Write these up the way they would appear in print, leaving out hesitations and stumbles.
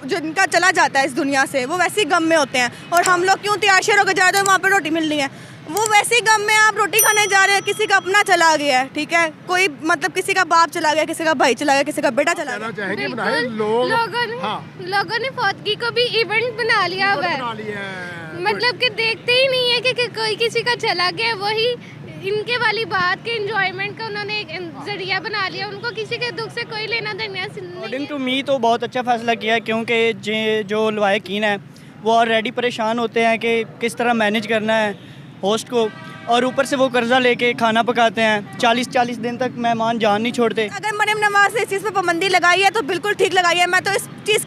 जिनका चला जाता है इस दुनिया से वो वैसे ही गम में होते हैं, और हम लोग क्यों तैयार होकर जा रहे हैं वहाँ पर रोटी मिलनी है, वो वैसे ही गम में आप रोटी खाने जा रहे हैं। किसी का अपना चला गया है, ठीक है, कोई मतलब किसी का बाप चला गया, किसी का भाई चला गया, किसी का बेटा चला गया। लोगों ने फौतगी को भी इवेंट बना लिया हुआ है, मतलब कि देखते ही नहीं है कि कोई किसी का चला गया, वही इनके वाली बात के एंजॉयमेंट का उन्होंने एक जरिया बना लिया। उनको किसी के दुख से कोई लेना देना नहीं। अकॉर्डिंग टू मी तो बहुत अच्छा फैसला किया है, क्योंकि जो लवाहिकीन है वो ऑलरेडी परेशान होते हैं कि किस तरह मैनेज करना है होस्ट को, और ऊपर से वो कर्जा लेके खाना पकाते हैं। 40-40 दिन तक मेहमान जान नहीं छोड़ते। अगर मरियम नवाज ने इस चीज़ पे पाबंदी लगाई है तो बिल्कुल ठीक लगाई है। मैं तो इस चीज़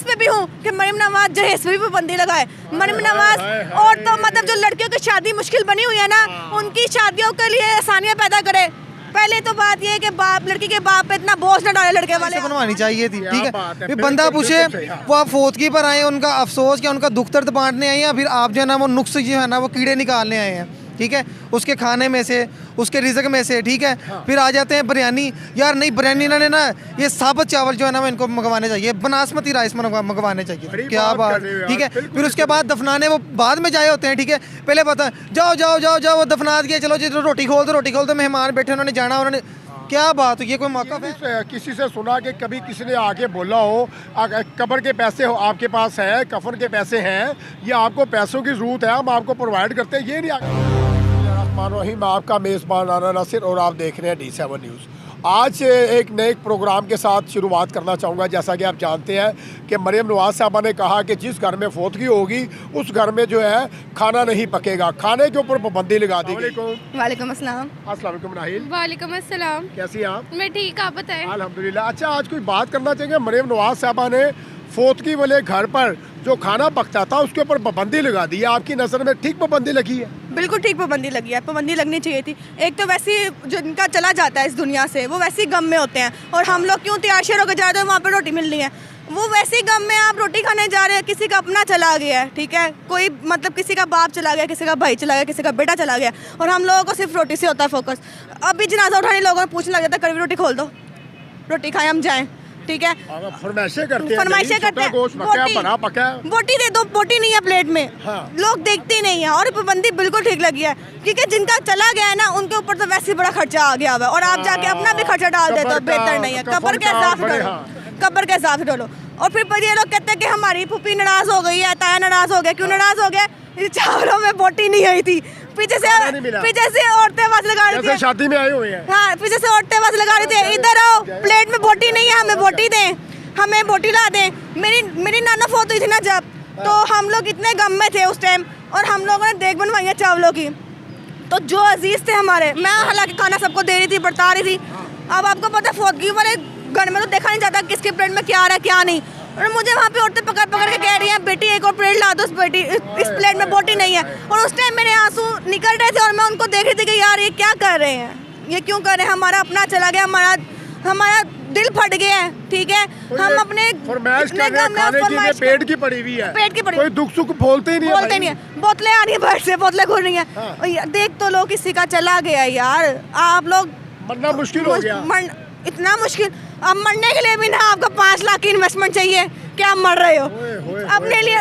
पे भी हूँ कि मरियम नवाज जहेज पे भी पाबंदी लगाए। मरियम नवाज और तो मतलब जो लड़कियों की शादी मुश्किल बनी हुई है ना, उनकी शादियों के लिए आसानियाँ पैदा करे। पहले तो बात ये है कि बाप लड़की के बाप पे इतना बोझ न डाले लड़के वाले। बनवानी चाहिए थी, ठीक है। बंदा पूछे वो आप फौतगी पर आए, उनका अफसोस क्या, उनका दुख दर्द बांटने आए हैं, फिर आप जो है ना वो नुक्स जो है ना वो कीड़े निकालने आए हैं, ठीक है, उसके खाने में से, उसके रिज़्क में से, ठीक है। फिर आ जाते हैं बिरयानी। यार नहीं, बिरयानी इन्होंने ना ये साबुत चावल जो है ना वो इनको मंगवाने चाहिए, बासमती राइस मंगवाने चाहिए। क्या बात, ठीक है। फिर उसके बाद दफनाने वो बाद में जाए होते हैं, ठीक है। पहले पता जाओ जाओ जाओ जाओ वो दफना दिया, चलो जी रोटी खोल दो, मेहमान बैठे, उन्होंने जाना, उन्होंने क्या बात, ये कोई मौका है? किसी से सुना कि कभी किसी ने आके बोला हो कब्र के पैसे हो आपके पास है, कफन के पैसे हैं, ये आपको पैसों की ज़रूरत है, हम आपको प्रोवाइड करते हैं, ये नहीं। रहीम, आपका मेज़बान राना नासिर और आप देख रहे हैं D7 न्यूज़। आज एक नए प्रोग्राम के साथ शुरुआत करना चाहूँगा। जैसा कि आप जानते हैं कि मरियम नवाज साहबा ने कहा कि जिस घर में फौतगी होगी उस घर में जो है खाना नहीं पकेगा, खाने के ऊपर पाबंदी लगा दी गई। वालेकुम अस्सलाम। अस्सलाम वालेकुम नाहिल। वालेकुम अस्सलाम। कैसी हैं आप? मैं ठीक, आप बताएं। अल्हम्दुलिल्लाह। अच्छा, आज कोई बात करना चाहिए। मरियम नवाज साहबा ने फौतगी वाले घर पर जो खाना पकता था उसके ऊपर पाबंदी लगा दी है। आपकी नज़र में ठीक पाबंदी लगी है? बिल्कुल ठीक पाबंदी लगी है, पाबंदी लगनी चाहिए थी। एक तो वैसे ही जिनका चला जाता है इस दुनिया से वो वैसे ही गम में होते हैं, और हम लोग क्यों तैयार होकर जा रहे हैं वहाँ पर रोटी मिलनी है, वो वैसे ही गम में आप रोटी खाने जा रहे हैं। किसी का अपना चला गया है, ठीक है, कोई मतलब किसी का बाप चला गया, किसी का भाई चला गया, किसी का बेटा चला गया, और हम लोगों को सिर्फ रोटी से होता है फोकस। अभी जनाजा उठाने लोगों ने पूछने लग जाता है कड़वी रोटी खोल दो, रोटी खाएं हम जाएं, ठीक है। फरमाइशें करते हैं, बोटी दे दो, बोटी नहीं है प्लेट में। हाँ। लोग देखते ही नहीं है, और पाबंदी बिल्कुल ठीक लगी है, क्योंकि जिनका चला गया है ना उनके ऊपर तो वैसे ही बड़ा खर्चा आ गया हुआ है, और आप जाके अपना भी खर्चा डाल दे तो बेहतर नहीं है। कब्र के हिसाब से डलो, कब्र के हिसाब से डलो। और फिर ये लोग कहते हैं कि हमारी फूफी नाराज हो गई है, ताया नाराज हो गया। क्यों नाराज हो गया? चावलों में बोटी नहीं आई थी, पीछे से औरतें आवाज लगा रही थी, शादी में आए हुए हैं। हाँ, पीछे से औरतें आवाज लगा रही थी, इधर आओ, प्लेट में बोटी नहीं है, हमें बोटी दें, हमें बोटी ला दें। मेरी नाना फोत हुई थी ना जब, तो हम लोग इतने गम में थे उस टाइम, और हम लोगों ने देख बनवाई है चावलों की। तो जो अजीज थे हमारे, मैं हालांकि खाना सबको दे रही थी, बरता रही थी। अब आपको पता है फौतगी वाले घर में तो देखा नहीं जाता किसके प्लेट में क्या आ रहा है क्या नहीं, और मुझे वहाँ पे औरतें पकड़ के कह रही हैं बेटी एक और प्लेट ला दो, इस प्लेट में बोटी नहीं है। और उस टाइम मेरे आंसू निकल रहे थे, और मैं उनको देख रही थी कि यार ये क्या कर रहे हैं, ये क्यों कर रहे हैं, हमारा अपना चला गया, हमारा दिल फट गया है, ठीक है। हम अपने पेट की पड़ी हुई है, पेट की पड़ी, कोई दुख सुख बोलते ही नहीं है। बोतलें आ रही है, बाहर से बोतलें खुल रही हैं। देख तो लो किसी का चला गया यार, आप लोग मरना मुश्किल हो गया, इतना मुश्किल। अब मरने के लिए भी ना आपको 5 लाख की इन्वेस्टमेंट चाहिए, क्या मर रहे हो अपने लिए।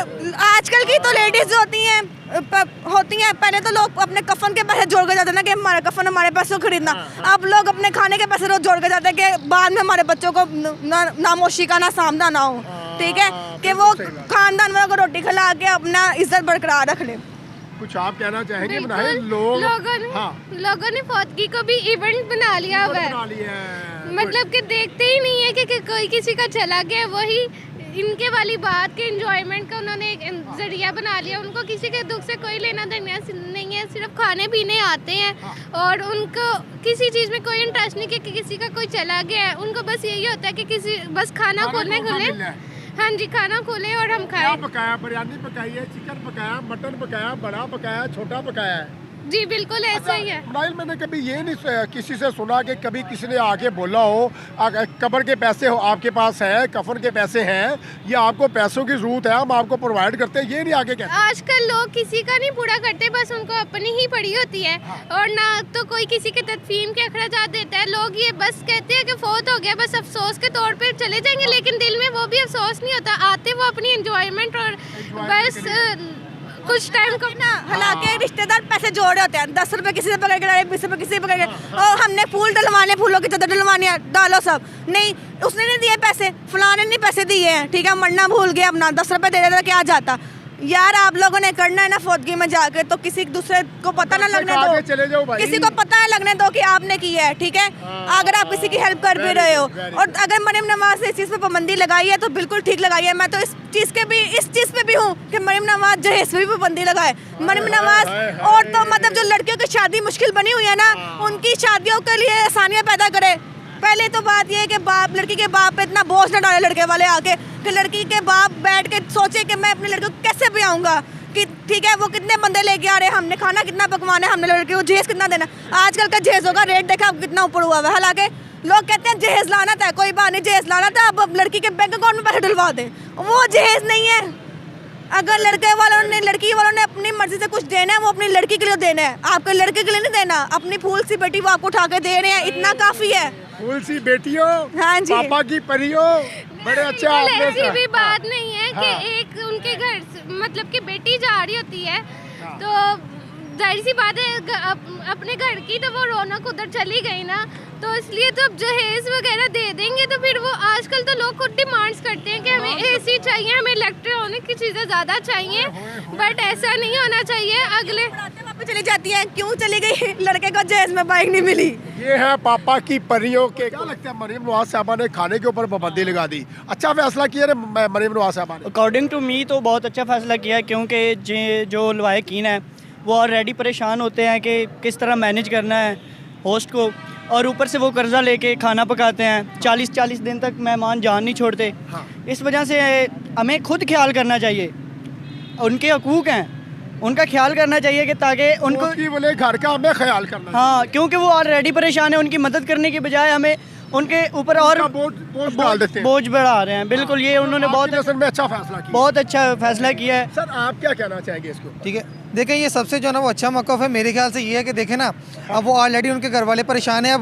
आजकल की तो लेडीज जो होती हैं पहले तो लोग अपने कफन के पैसे जोड़ के जाते हैं ना कि हमारा कफन हमारे पैसों खरीदना। अब लोग अपने खाने के पैसे रोज जोड़ के जाते हैं कि बाद में हमारे बच्चों को नामोशी का ना सामना ना हो, ठीक है, कि वो खानदान वालों को रोटी खिला के अपना इज्जत बरकरार रख ले। कुछ आप कहना चाहेंगे? लोगों ने फौतगी को भी इवेंट बना लिया हुआ है, मतलब कि देखते ही नहीं है कि कोई किसी का चला गया, वही इनके वाली बात के एंजॉयमेंट का उन्होंने एक जरिया बना लिया। उनको किसी के दुख से कोई लेना देना नहीं है, सिर्फ खाने पीने आते हैं, और उनको किसी चीज़ में कोई इंटरेस्ट नहीं कि किसी का कोई चला गया है। उनको बस यही होता है कि किसी बस खाना खोलने खुले, हाँ जी, खाना खोले और हम खाएं। पकाया, बिरयानी पकाई है, चिकन पकाया, मटन पकाया, बड़ा पकाया, छोटा पकाया है। जी बिल्कुल ऐसा ही है। नाइल, मैंने कभी ये नहीं किसी से सुना कि कभी किसी ने आके बोला हो कब्र के पैसे हो आपके पास है, कफन के पैसे हैं, या आपको पैसों की जरूरत है, हम आपको प्रोवाइड करते हैं, ये नहीं आगे कहते। आजकल लोग किसी का नहीं पूरा करते, बस उनको अपनी ही पड़ी होती है और ना तो कोई किसी के तदफीन के अखराजात देता है। लोग ये बस कहते हैं कि फोत हो गया, बस अफसोस के तौर पे चले जाएंगे, लेकिन दिल में वो भी अफसोस नहीं होता। आते वो अपनी एंजॉयमेंट और बस कुछ टाइम को ना, हालांकि रिश्तेदार पैसे जोड़े होते हैं, 10 रुपए किसी से पकड़ के डाले, 20 रुपए किसी से पकड़ के, और हमने फूल डलवाने, फूलों की चादर डलवानी है, डालो सब। नहीं, उसने नहीं दिए पैसे, फलाने ने पैसे दिए हैं, ठीक है, मरना भूल गया अपना, 10 रुपए दे देता क्या जाता। यार आप लोगों ने करना है ना फोदगी में जाके, तो किसी दूसरे को पता ना लगने दो, चले जाओ भाई। किसी को पता ना लगने दो कि आपने की है, ठीक है। अगर आप किसी की हेल्प कर भी रहे हो, और अगर मरियम नवाज ने इस चीज़ पे पाबंदी लगाई है तो बिल्कुल ठीक लगाई है। मैं तो इस चीज़ पे भी हूँ कि मरियम नवाज जहेज पे भी पाबंदी लगाए। मरियम नवाज और तो मतलब जो लड़कियों की शादी मुश्किल बनी हुई है ना, उनकी शादियों के लिए आसानियाँ पैदा करे। पहले तो बात ये है कि बाप, लड़की के बाप पे इतना बोझ न डाले लड़के वाले आके, कि लड़की के बाप बैठ के सोचे कि मैं अपनी लड़की को कैसे ब्याऊंगा, कि ठीक है वो कितने बंदे लेके आ रहे हैं, हमने खाना कितना पकवाना है, हमने लड़की को जहेज कितना देना। आजकल का जहेजों का रेट देखा कितना ऊपर हुआ है। हालांकि लोग कहते हैं जहेज लाना था, कोई बात नहीं, जहेज लाना था, अब लड़की के बैंक अकाउंट में पैसे डलवा दें, वो जहेज नहीं है। अगर लड़की वालों ने अपनी मर्जी से कुछ देना है, वो अपनी लड़की के लिए देना है, आपके लड़के के लिए नहीं देना। अपनी फूल सी बेटी वो आपको उठा के दे रहे हैं, इतना काफी है। फूल सी बेटियों, हाँ जी, पापा की परियों, बड़े अच्छा आपने ऐसी भी बात नहीं है कि एक उनके घर मतलब कि बेटी जा रही होती है तो जाहिर सी बात है अपने घर की तो वो रौनक उधर चली गई ना, तो इसलिए तो अब जहेज वगैरह दे देंगे। तो फिर वो आजकल तो लोग खुद डिमांड्स करते हैं कि हमें एसी चाहिए, हमें इलेक्ट्रॉनिक की चीज़ें ज़्यादा चाहिए, बट ऐसा नहीं होना चाहिए। अगले वापस चली जाती है, क्यों चली गई, लड़के को जहेज में बाइक नहीं मिली। ये है पापा की परियों के। क्या लगता है मरियम नवाज साहबा ने खाने के ऊपर पाबंदी लगा दी, अच्छा फैसला किया मरियम नवाज साहबा ने? अकॉर्डिंग टू मी तो बहुत अच्छा फैसला किया, क्योंकि जो लवाहिकीन है वो ऑलरेडी परेशान होते हैं कि किस तरह मैनेज करना है होस्ट को, और ऊपर से वो कर्जा लेके खाना पकाते हैं, 40-40 दिन तक मेहमान जान नहीं छोड़ते। इस वजह से हमें खुद ख्याल करना चाहिए, उनके हकूक़ हैं, उनका ख्याल करना चाहिए कि ताकि उनको बोले घर का हमें ख्याल करना। हाँ, क्योंकि वो ऑलरेडी परेशान है, उनकी मदद करने की बजाय हमें उनके ऊपर और बोझ बढ़ा रहे हैं। बिल्कुल, ये उन्होंने बहुत अच्छा फैसला किया, बहुत अच्छा फैसला किया है। सर आप क्या कहना चाहेंगे इसको? ठीक है, देखें ये सबसे जो है ना वो अच्छा मौक़िफ़ है मेरे ख्याल से ये है कि देखें ना, अब वो ऑलरेडी उनके घर वाले परेशान हैं,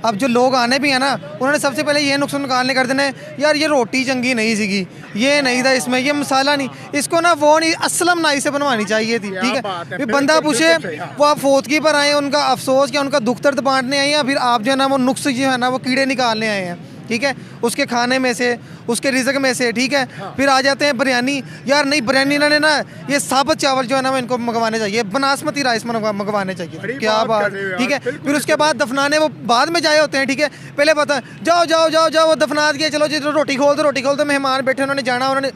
अब जो लोग आने भी हैं ना, उन्होंने सबसे पहले ये नुकसान निकालने कर देना है, यार ये रोटी चंगी नहीं सीगी, ये नहीं था इसमें, ये मसाला नहीं, इसको ना वो नहीं असलम नाई से बनवानी चाहिए थी। ठीक है, फिर बंदा पूछे वो आप फोदगी पर आए, उनका अफसोस क्या, उनका दुख दर्द बांटने आए, या फिर आप जो है ना वो नुक्स जो है ना वो कीड़े निकालने आए हैं, ठीक है, उसके खाने में से, उसके रिज़्क़ में से, ठीक है। फिर आ जाते हैं बिरयानी, यार नहीं बिरयानी इन्होंने ना ये साबुत चावल जो है ना वो इनको मंगवाने चाहिए, बासमती राइस मंगवाने चाहिए, क्या बात, ठीक है। फिर उसके बाद दफनाने वो बाद में जाए होते हैं, ठीक है, पहले पता जाओ जाओ जाओ जाओ वो दफना दिया, चलो जी रोटी खोल दो, मेहमान बैठे उन्होंने जाना, उन्होंने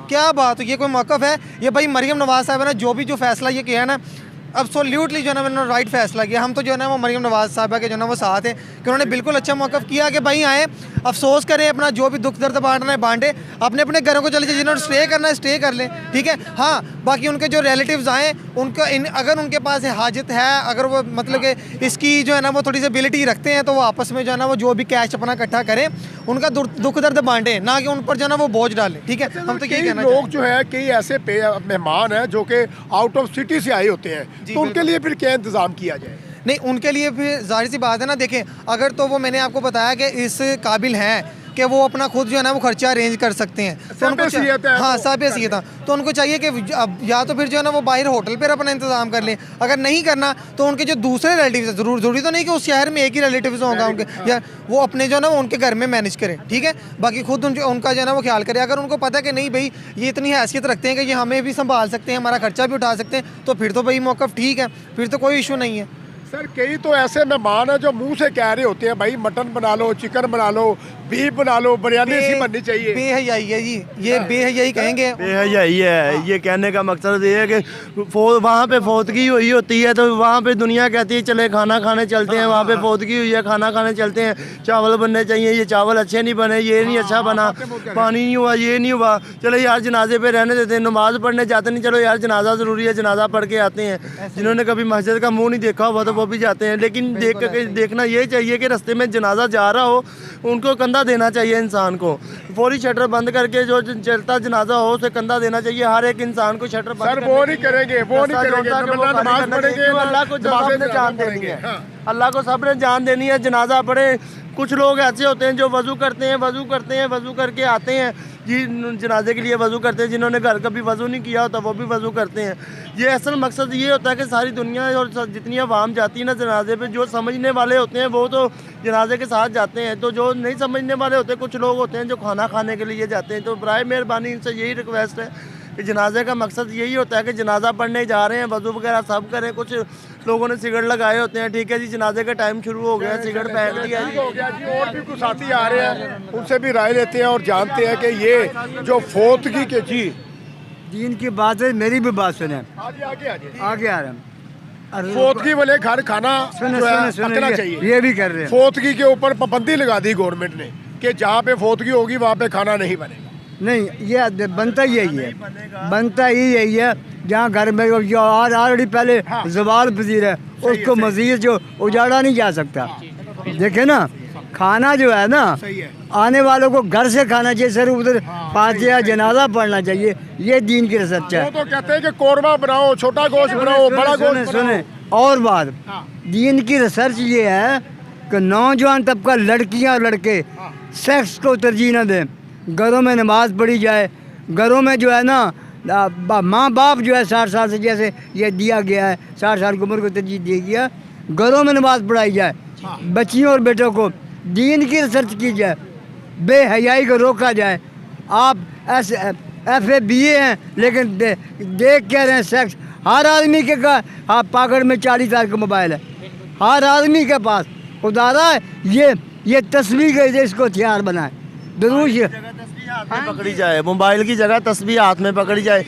क्या बात, ये कोई मौक़िफ़ है? ये भाई मरियम नवाज़ साहब है ना, जो फैसला ये किया है ना, अब्सोल्युटली जो है ना उन्होंने राइट फैसला किया। हम तो जो है ना वो मरियम नवाज साहबा के जो है ना वो साथ है कि उन्होंने बिल्कुल अच्छा मौक़िफ़ किया कि भाई आए, अफसोस करें, अपना जो भी दुख दर्द बांटना है बांटे, अपने अपने घरों को चले जाए, जिन्होंने स्टे करना है स्टे कर लें, ठीक है। हाँ, बाकी उनके जो रिलेटिव्स आएँ उनका अगर उनके पास हाजत है, अगर वो मतलब कि इसकी जो है ना वो थोड़ी सी एबिलिटी रखते हैं, तो वो आपस में जो है ना वो जो भी कैश अपना इकट्ठा करें, उनका दुख दर्द बांटें, ना कि उन पर जो है ना वो बोझ डालें, ठीक है। हम तो यही कहना लोग जो है कई ऐसे मेहमान हैं जो कि आउट ऑफ सिटी से आए होते हैं, तो उनके लिए फिर क्या इंतज़ाम किया जाए? नहीं, उनके लिए फिर जाहिर सी बात है ना, देखें अगर तो वो मैंने आपको बताया कि इस काबिल हैं कि वो अपना खुद जो है ना वो खर्चा अरेंज कर सकते हैं, तो उनको हाँ सब हैसियत, तो उनको चाहिए कि या तो फिर जो है ना वो बाहर होटल पर अपना इंतज़ाम कर लें, अगर नहीं करना तो उनके जो दूसरे रिलेटिव्स हैं, ज़रूरी तो नहीं कि उस शहर में एक ही रिलेटिव्स होगा उनके, या वो अपने जो है ना वो उनके घर में मैनेज करें, ठीक है। बाकी खुद उनका जो है ना वो ख्याल करें। अगर उनको पता है कि नहीं भाई ये इतनी हैसियत रखते हैं कि ये हमें भी संभाल सकते हैं, हमारा खर्चा भी उठा सकते हैं, तो फिर तो भाई मौक़िफ़ ठीक है, फिर तो कोई इशू नहीं है। सर कई तो ऐसे मेहमान हैं जो मुंह से कह रहे होते हैं भाई मटन बना लो, चिकन बना लो, बीफ बना लो, बिरयानी सी बननी चाहिए। बेहयाई है जी, ये बेहयाई कहेंगे। यही है, ये कहने का मकसद ये है कि वहाँ पे फौतगी हुई होती है तो वहाँ पे दुनिया कहती है चले खाना खाने चलते हैं, वहाँ पे फौतगी हुई है खाना खाने चलते हैं, चावल बनने चाहिए, ये चावल अच्छे नहीं बने, ये नहीं अच्छा बना, पानी नहीं हुआ, ये नहीं हुआ, चलो यार जनाजे पे रहने देते हैं, नमाज पढ़ने जाते नहीं, चलो यार जनाजा ज़रूरी है, जनाजा पढ़ के आते हैं। जिन्होंने कभी मस्जिद का मुँह नहीं देखा हुआ तो वो भी जाते हैं, लेकिन देखना ये चाहिए कि रास्ते में जनाजा जा रहा हो उनको कंधा देना चाहिए इंसान को, फौरी शटर बंद करके जो चलता जनाजा हो उसे कंधा देना चाहिए हर एक इंसान को। शटर बंद सर वो नहीं करेंगे, वो नहीं करेंगे, नमाज पढ़ेंगे, अल्लाह को सबने जान देनी है, अल्लाह को सबने जान देनी है। जनाजा पढ़े, कुछ लोग ऐसे होते हैं जो वज़ू करते हैं, वज़ू करके आते हैं जी, जनाजे के लिए वज़ू करते हैं, जिन्होंने घर कभी वज़ू नहीं किया होता वो भी वज़ू करते हैं। ये असल मकसद ये होता है कि सारी दुनिया और जितनी आवाम जाती है ना जनाजे पे, जो समझने वाले होते हैं वो तो जनाजे के साथ जाते हैं, तो जो नहीं समझने वाले होते कुछ लोग होते हैं जो खाना खाने के लिए जाते हैं। तो बराए मेहरबानी इनसे यही रिक्वेस्ट है कि जनाजे का मकसद यही होता है कि जनाजा पढ़ने जा रहे हैं, वज़ू वगैरह सब करें। कुछ लोगों ने सिगरेट लगाए होते हैं, ठीक है जी, जनाजे का टाइम शुरू हो गया, सिगरेट फेंक दिया जी, हो गया जी। और भी कुछ साथी आ रहे हैं, उनसे भी राय लेते हैं और जानते हैं कि ये जो फौतगी के जी दीन की बात है, मेरी भी बात सुने, आगे आगे आ रहे हैं। फौतगी वाले घर खाना सुने जो है सुने पकना सुने, चाहिए। ये भी कर रहे हैं। फौतगी के ऊपर पाबंदी लगा दी गवर्नमेंट ने कि जहाँ पे फौतगी होगी वहाँ पे खाना नहीं बनेगा। नहीं, ये बनता ही यही है, बनता ही यही है। जहाँ घर में जो ऑलरेडी पहले ज़वाल पजीर है उसको मज़ीद जो उजाड़ा नहीं जा सकता। देखे ना, खाना जो है ना आने वालों को घर से खाना चाहिए, सर उधर फातिहा जनाजा पढ़ना चाहिए, ये दीन की रिसर्च है। वो तो कहते हैं कि कोरमा बनाओ, छोटा गोश्त बनाओ, बड़ा गोश्त सुने और बात, दीन की रिसर्च ये है कि नौजवान तबका लड़कियां और लड़के सेक्स को तरजीह न दें, घरों में नमाज पढ़ी जाए, घरों में जो है ना माँ बाप जो है 60 साल से जैसे ये दिया गया है, 60 साल की उम्र को तरजीह दिया गया, घरों में नमाज पढ़ाई जाए, बच्चियों और बेटों को दीन की रिसर्च की जाए, बेहयाई को रोका जाए। आप FA BA हैं लेकिन देख क्या रहे हैं सेक्स, हर आदमी के आप पॉकेट में 40 हज़ार का मोबाइल है, हर आदमी के पास। खुदारा ये तस्वीर के इसको हथियार बनाए, दुरूद हाथ में पकड़ी जाए, मोबाइल की जगह तस्बीह हाथ में पकड़ी जाए।